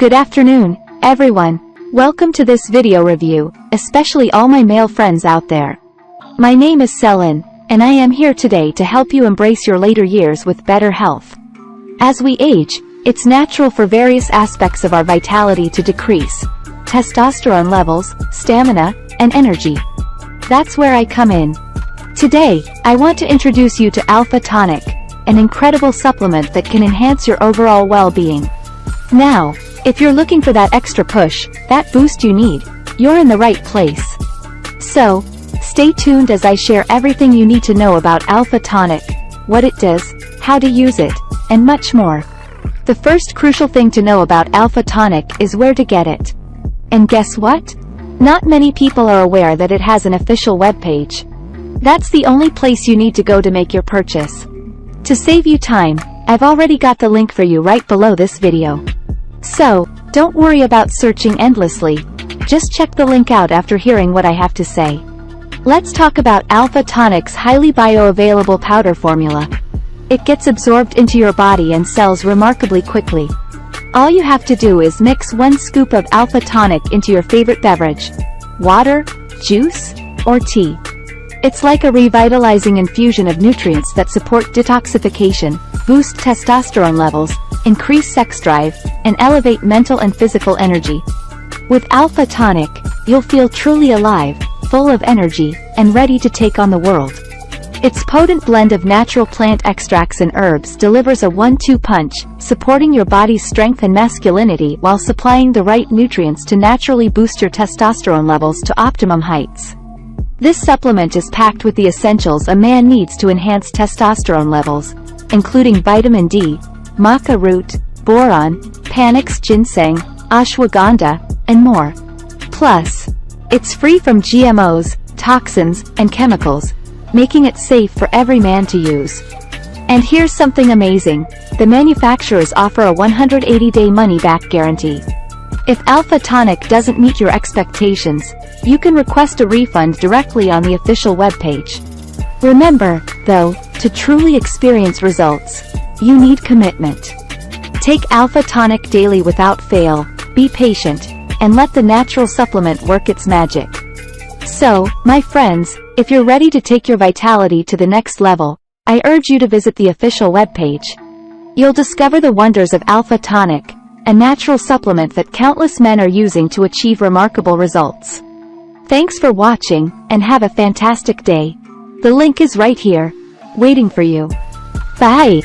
Good afternoon, everyone. Welcome to this video review, especially all my male friends out there. My name is Selin, and I am here today to help you embrace your later years with better health. As we age, it's natural for various aspects of our vitality to decrease: testosterone levels, stamina, and energy. That's where I come in. Today, I want to introduce you to Alpha Tonic, an incredible supplement that can enhance your overall well-being. Now, if you're looking for that extra push, that boost you need, you're in the right place. So, stay tuned as I share everything you need to know about Alpha Tonic, what it does, how to use it, and much more. The first crucial thing to know about Alpha Tonic is where to get it. And guess what? Not many people are aware that it has an official webpage. That's the only place you need to go to make your purchase. To save you time, I've already got the link for you right below this video. So, don't worry about searching endlessly. Just check the link out after hearing what I have to say. Let's talk about Alpha Tonic's highly bioavailable powder formula. It gets absorbed into your body and cells remarkably quickly. All you have to do is mix 1 scoop of Alpha Tonic into your favorite beverage: water, juice, or tea. It's like a revitalizing infusion of nutrients that support detoxification, boost testosterone levels, increase sex drive, and elevate mental and physical energy. With Alpha Tonic, you'll feel truly alive, full of energy, and ready to take on the world. Its potent blend of natural plant extracts and herbs delivers a 1-2 punch, supporting your body's strength and masculinity while supplying the right nutrients to naturally boost your testosterone levels to optimum heights. This supplement is packed with the essentials a man needs to enhance testosterone levels, including vitamin D, maca root, boron, panax ginseng, ashwagandha, and more. Plus, it's free from GMOs, toxins, and chemicals, making it safe for every man to use. And here's something amazing: the manufacturers offer a 180-day money-back guarantee. If Alpha Tonic doesn't meet your expectations, you can request a refund directly on the official webpage. Remember, though, to truly experience results, you need commitment. Take Alpha Tonic daily without fail, be patient, and let the natural supplement work its magic. So, my friends, if you're ready to take your vitality to the next level, I urge you to visit the official webpage. You'll discover the wonders of Alpha Tonic, a natural supplement that countless men are using to achieve remarkable results. Thanks for watching, and have a fantastic day. The link is right here, waiting for you. Bye!